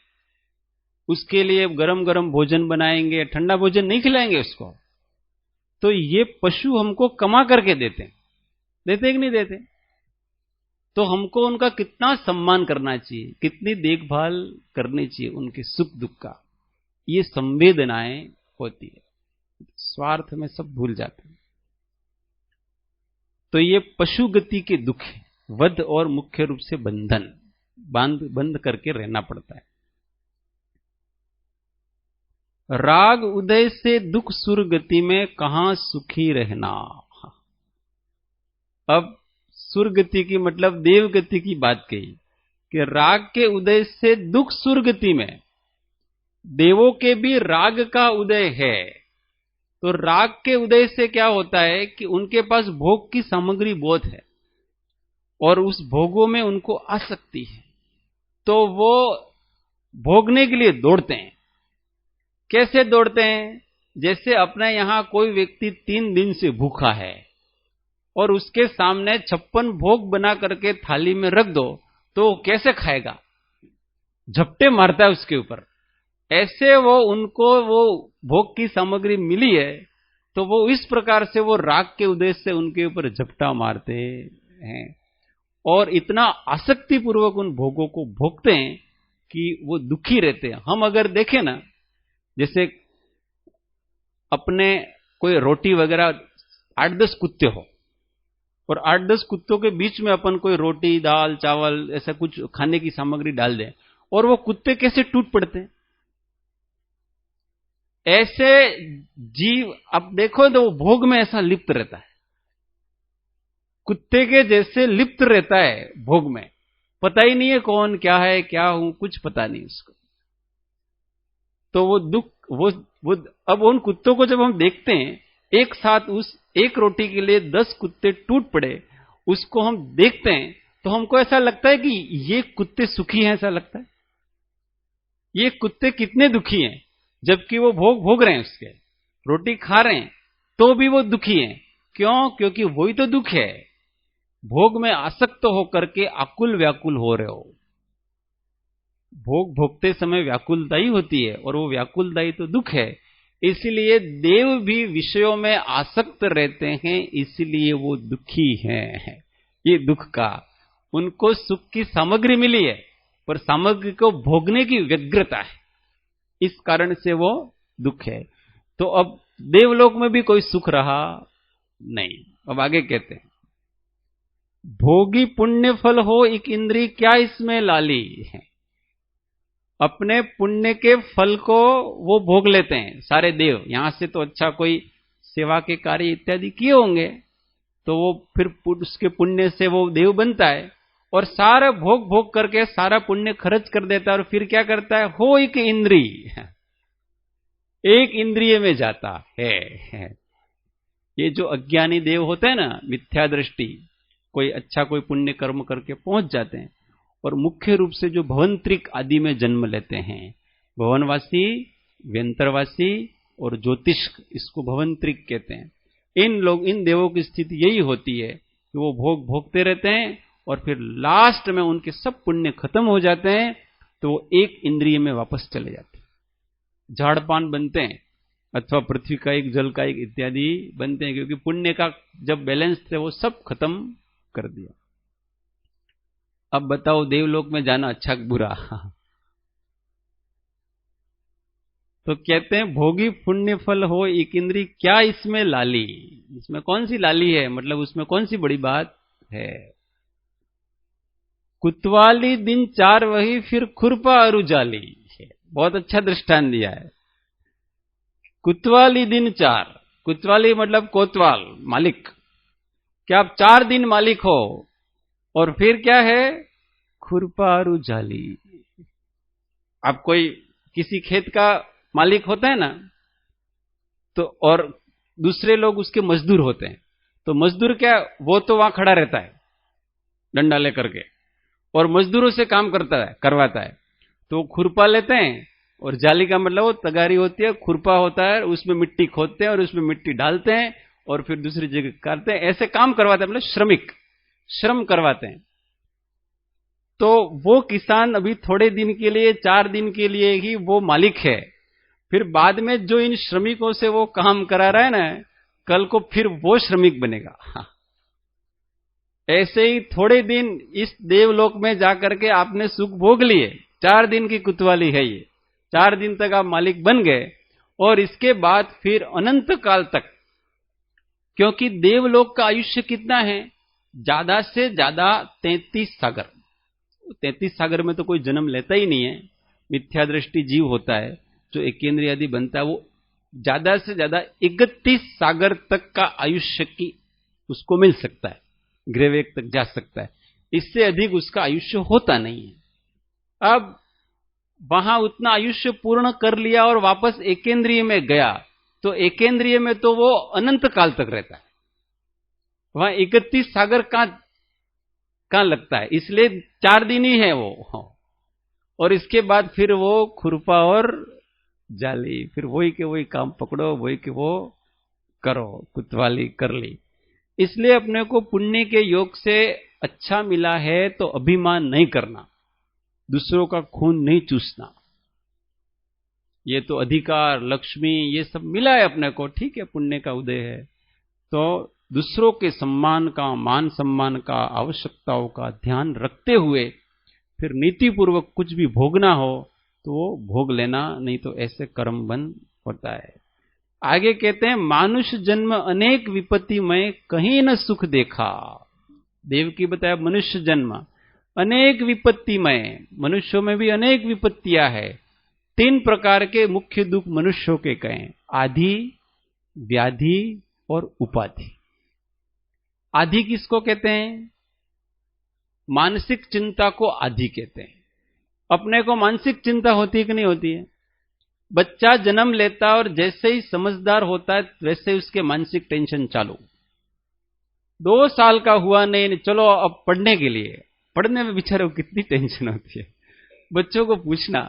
उसके लिए गरम गरम भोजन बनाएंगे, ठंडा भोजन नहीं खिलाएंगे उसको। तो ये पशु हमको कमा करके देते हैं, देते कि नहीं देते? तो हमको उनका कितना सम्मान करना चाहिए, कितनी देखभाल करनी चाहिए उनके सुख दुख का। ये संवेदनाएं होती है। स्वार्थ में सब भूल जाते हैं। तो ये पशु गति के दुख है, वध और मुख्य रूप से बंधन, बंद करके रहना पड़ता है। राग उदय से दुख सुरगति में कहां सुखी रहना। अब सुरगति की मतलब देवगति की बात कही कि राग के उदय से दुख सुरगति में। देवों के भी राग का उदय है। तो राग के उदय से क्या होता है कि उनके पास भोग की सामग्री बहुत है और उस भोगों में उनको आसक्ति है, तो वो भोगने के लिए दौड़ते हैं। कैसे दौड़ते हैं? जैसे अपने यहां कोई व्यक्ति 3 दिन से भूखा है और उसके सामने 56 भोग बना करके थाली में रख दो, तो कैसे खाएगा? झपटे मारता है उसके ऊपर। ऐसे उनको वो भोग की सामग्री मिली है, तो वो इस प्रकार से वो राग के उद्देश्य से उनके ऊपर झपटा मारते हैं और इतना आसक्ति पूर्वक उन भोगों को भोगते हैं कि वो दुखी रहते हैं। हम अगर देखें ना, जैसे अपने कोई रोटी वगैरह 8-10 कुत्ते हो और 8-10 कुत्तों के बीच में अपन कोई रोटी दाल चावल ऐसा कुछ खाने की सामग्री डाल दें, और वो कुत्ते कैसे टूट पड़ते हैं। ऐसे जीव अब देखो तो वो भोग में ऐसा लिप्त रहता है, कुत्ते के जैसे लिप्त रहता है भोग में। पता ही नहीं है कौन क्या है, क्या हूं, कुछ पता नहीं उसको। तो वो दुख वो अब उन कुत्तों को जब हम देखते हैं, एक साथ उस एक रोटी के लिए 10 कुत्ते टूट पड़े, उसको हम देखते हैं तो हमको ऐसा लगता है कि ये कुत्ते सुखी हैं। ऐसा लगता है ये कुत्ते कितने दुखी हैं, जबकि वो भोग रहे हैं, उसके रोटी खा रहे हैं तो भी वो दुखी हैं। क्यों? क्योंकि वही तो दुख है, भोग में आसक्त होकर के आकुल व्याकुल हो रहे हो। भोग भोगते समय व्याकुलताई होती है और वो व्याकुलताई तो दुख है। इसलिए देव भी विषयों में आसक्त रहते हैं, इसलिए वो दुखी हैं। ये दुख का, उनको सुख की सामग्री मिली है पर सामग्री को भोगने की व्यग्रता है, इस कारण से वो दुख है। तो अब देवलोक में भी कोई सुख रहा नहीं। अब आगे कहते हैं, भोगी पुण्य फल हो एक इंद्री क्या इसमें लाली है। अपने पुण्य के फल को वो भोग लेते हैं सारे देव। यहां से तो अच्छा कोई सेवा के कार्य इत्यादि किए होंगे तो वो फिर उसके पुण्य से वो देव बनता है और सारा भोग भोग करके सारा पुण्य खर्च कर देता है और फिर क्या करता है, हो एक इंद्रिय, एक इंद्रिय में जाता है। ये जो अज्ञानी देव होते हैं ना, मिथ्या दृष्टि, कोई अच्छा कोई पुण्य कर्म करके पहुंच जाते हैं और मुख्य रूप से जो भवंत्रिक आदि में जन्म लेते हैं, भवनवासी, व्यंतरवासी और ज्योतिष, इसको भवंत्रिक कहते हैं। इन देवों की स्थिति यही होती है कि वो भोग भोगते रहते हैं और फिर लास्ट में उनके सब पुण्य खत्म हो जाते हैं तो वो एक इंद्रिय में वापस चले जाते हैं, झाड़पान बनते हैं अथवा पृथ्वी का एक, जल का एक इत्यादि बनते हैं, क्योंकि पुण्य का जब बैलेंस थे वो सब खत्म कर दिया। अब बताओ देवलोक में जाना अच्छा बुरा? तो कहते हैं भोगी पुण्य फल हो एक इंद्री, क्या इसमें लाली, इसमें कौन सी लाली है, मतलब उसमें कौन सी बड़ी बात है। कुतवाली दिन 4 वही, फिर खुरपा अरुजाली। बहुत अच्छा दृष्टांत दिया है। कुतवाली दिन 4, कुतवाली मतलब कोतवाल, मालिक, क्या आप 4 दिन मालिक हो और फिर क्या है, खुरपा अरुजाली। आप कोई किसी खेत का मालिक होता है ना, तो और दूसरे लोग उसके मजदूर होते हैं, तो मजदूर क्या, वो तो वहां खड़ा रहता है डंडा लेकर के और मजदूरों से काम करवाता है। तो खुरपा लेते हैं और जाली का मतलब वो तगारी होती है, खुरपा होता है, उसमें मिट्टी खोदते हैं और उसमें मिट्टी डालते हैं और फिर दूसरी जगह काटते हैं, ऐसे काम करवाते हैं, मतलब श्रम करवाते हैं। तो वो किसान अभी थोड़े दिन के लिए, 4 दिन के लिए ही वो मालिक है, फिर बाद में जो इन श्रमिकों से वो काम करा रहा है ना, कल को फिर वो श्रमिक बनेगा। ऐसे ही थोड़े दिन इस देवलोक में जाकर के आपने सुख भोग लिए, 4 दिन की कुतवाली है ये, 4 दिन तक आप मालिक बन गए और इसके बाद फिर अनंत काल तक, क्योंकि देवलोक का आयुष्य कितना है, ज्यादा से ज्यादा 33 सागर। 33 सागर में तो कोई जन्म लेता ही नहीं है, मिथ्या दृष्टि जीव होता है जो एकेंद्रिय आदि बनता है, वो ज्यादा से ज्यादा 31 सागर तक का आयुष्य की उसको मिल सकता है, ग्रेवेक तक जा सकता है, इससे अधिक उसका आयुष्य होता नहीं है। अब वहां उतना आयुष्य पूर्ण कर लिया और वापस एकेंद्रिय में गया, तो एकेंद्रिय में तो वो अनंत काल तक रहता है, वहां 31 सागर कहां लगता है, इसलिए 4 दिन ही है वो, और इसके बाद फिर वो खुरपा और जाली, फिर वही के वही काम पकड़ो, वही के वो करो, कुतवाली कर ली। इसलिए अपने को पुण्य के योग से अच्छा मिला है तो अभिमान नहीं करना, दूसरों का खून नहीं चूसना। ये तो अधिकार, लक्ष्मी, ये सब मिला है अपने को, ठीक है, पुण्य का उदय है, तो दूसरों के सम्मान का, मान सम्मान का, आवश्यकताओं का ध्यान रखते हुए फिर नीतिपूर्वक कुछ भी भोगना हो तो वो भोग लेना, नहीं तो ऐसे कर्म बंद होता है। आगे कहते हैं मानुष जन्म अनेक विपत्ति में कहीं न सुख देखा। देव की बताया मनुष्य जन्म अनेक विपत्ति में, मनुष्यों में भी अनेक विपत्तियां है। 3 प्रकार के मुख्य दुख मनुष्यों के कहें, आधि, व्याधि और उपाधि। आधि किसको कहते हैं, मानसिक चिंता को आधि कहते हैं। अपने को मानसिक चिंता होती है कि नहीं होती है? बच्चा जन्म लेता और जैसे ही समझदार होता है वैसे ही उसके मानसिक टेंशन चालू। 2 साल का हुआ नहीं, चलो अब पढ़ने के लिए, पढ़ने में बेचारे को कितनी टेंशन होती है, बच्चों को पूछना,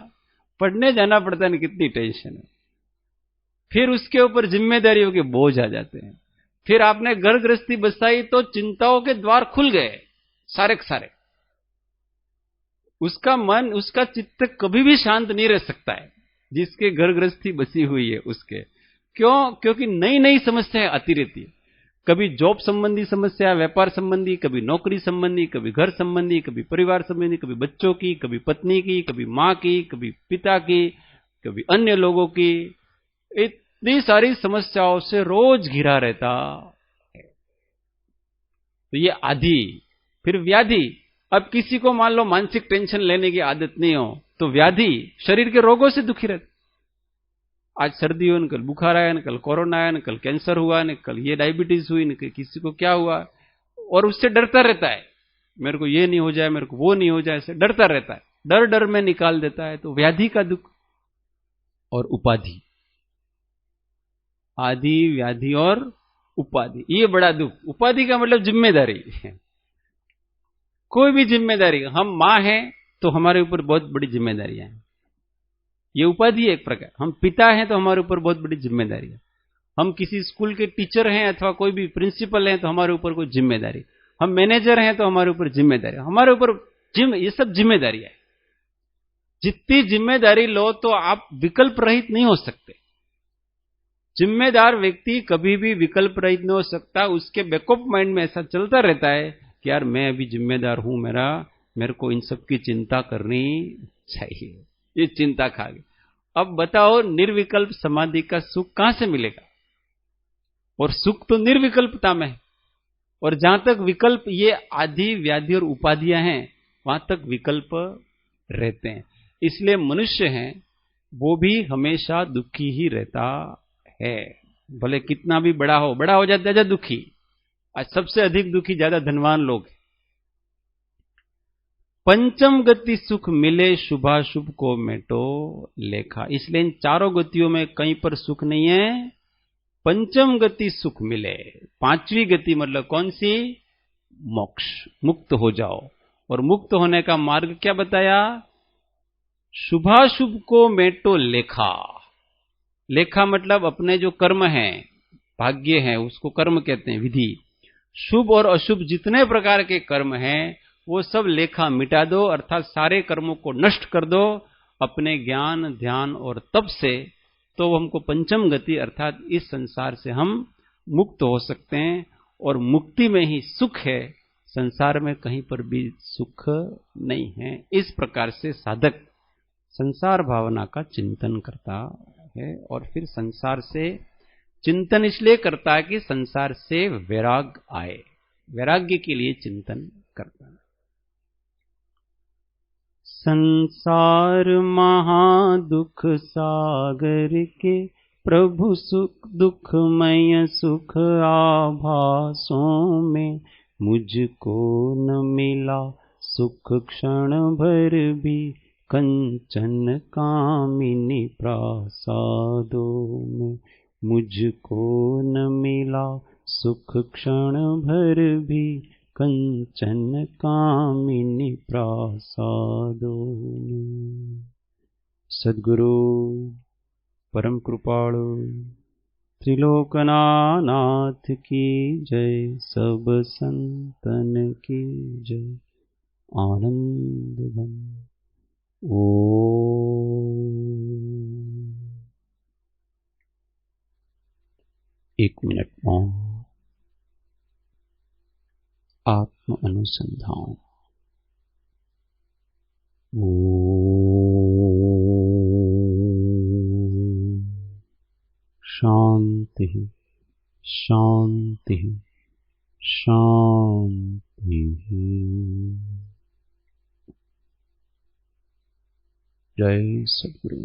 पढ़ने जाना पड़ता है ना, कितनी टेंशन है। फिर उसके ऊपर जिम्मेदारियों के बोझ आ जाते हैं, फिर आपने घर गृहस्थी बसाई तो चिंताओं के द्वार खुल गए सारे के सारे। उसका मन, उसका चित्त कभी भी शांत नहीं रह सकता है जिसके घर गृहस्थी बसी हुई है उसके। क्यों? क्योंकि नई नई समस्याएं आती रहती है, कभी जॉब संबंधी समस्या, व्यापार संबंधी, कभी नौकरी संबंधी, कभी घर संबंधी, कभी परिवार संबंधी, कभी बच्चों की, कभी पत्नी की, कभी मां की, कभी पिता की, कभी अन्य लोगों की। इतनी सारी समस्याओं से रोज घिरा रहता है, तो ये आदि। फिर व्याधि, अब किसी को मान लो मानसिक टेंशन लेने की आदत नहीं हो तो व्याधि, शरीर के रोगों से दुखी रहता। आज सर्दी हो न कल बुखार आया न कल कोरोना आया न कल कैंसर हुआ न कल ये डायबिटीज हुई न किसी को क्या हुआ, और उससे डरता रहता है, मेरे को ये नहीं हो जाए, मेरे को वो नहीं हो जाए, ऐसे डरता रहता है, डर डर में निकाल देता है। तो व्याधि का दुख और उपाधि, आदि व्याधि और उपाधि, ये बड़ा दुख। उपाधि का मतलब जिम्मेदारी। कोई भी जिम्मेदारी, हम मां हैं तो हमारे ऊपर बहुत बड़ी जिम्मेदारियां हैं, ये उपाधि है एक प्रकार। हम पिता हैं तो हमारे ऊपर बहुत बड़ी जिम्मेदारी है। हम किसी स्कूल के टीचर हैं अथवा कोई भी प्रिंसिपल हैं तो हमारे ऊपर कोई जिम्मेदारी। हम मैनेजर हैं तो हमारे ऊपर जिम्मेदारी, हमारे ऊपर ये सब जिम्मेदारी है। जितनी जिम्मेदारी लो तो आप विकल्प रहित नहीं हो सकते। जिम्मेदार व्यक्ति कभी भी विकल्प रहित नहीं हो सकता। उसके बैकअप माइंड में ऐसा चलता रहता है कि यार मैं अभी जिम्मेदार हूं, मेरे को इन सब की चिंता करनी चाहिए, ये चिंता खा गई। अब बताओ निर्विकल्प समाधि का सुख कहां से मिलेगा? और सुख तो निर्विकल्पता में है। और जहां तक विकल्प, ये आदि व्याधि और उपाधियां हैं, वहां तक विकल्प रहते हैं। इसलिए मनुष्य है वो भी हमेशा दुखी ही रहता है, भले कितना भी बड़ा हो जाता ज्यादा दुखी। आज सबसे अधिक दुखी ज्यादा धनवान लोग हैं। पंचम गति सुख मिले, शुभाशुभ को मेटो लेखा। इसलिए इन चारों गतियों में कहीं पर सुख नहीं है, पंचम गति सुख मिले। पांचवी गति मतलब कौन सी? मोक्ष, मुक्त हो जाओ। और मुक्त होने का मार्ग क्या बताया? शुभाशुभ को मेटो लेखा। लेखा मतलब अपने जो कर्म हैं, भाग्य हैं, उसको कर्म कहते हैं, विधि। शुभ और अशुभ जितने प्रकार के कर्म हैं वो सब लेखा मिटा दो, अर्थात सारे कर्मों को नष्ट कर दो अपने ज्ञान ध्यान और तप से। तो हमको पंचम गति अर्थात इस संसार से हम मुक्त हो सकते हैं। और मुक्ति में ही सुख है, संसार में कहीं पर भी सुख नहीं है। इस प्रकार से साधक संसार भावना का चिंतन करता है। और फिर संसार से चिंतन इसलिए करता है कि संसार से वैराग आए, वैराग्य के लिए चिंतन करता है। संसार महादुख सागर के, प्रभु सुख दुखमय सुख आभासों में, मुझको न मिला सुख क्षण भर भी, कंचन कामिनी प्रासादों में। मुझको न मिला सुख क्षण भर भी, कंचन कामिनी प्रासादों में। सद्गुरु परम कृपाणु त्रिलोकनाथ की जय, सब संतन की जय। आनंद घन एक मिनट मौन, आत्म अनुसंधान। शांति शांति शांति। जय सद्गुरु।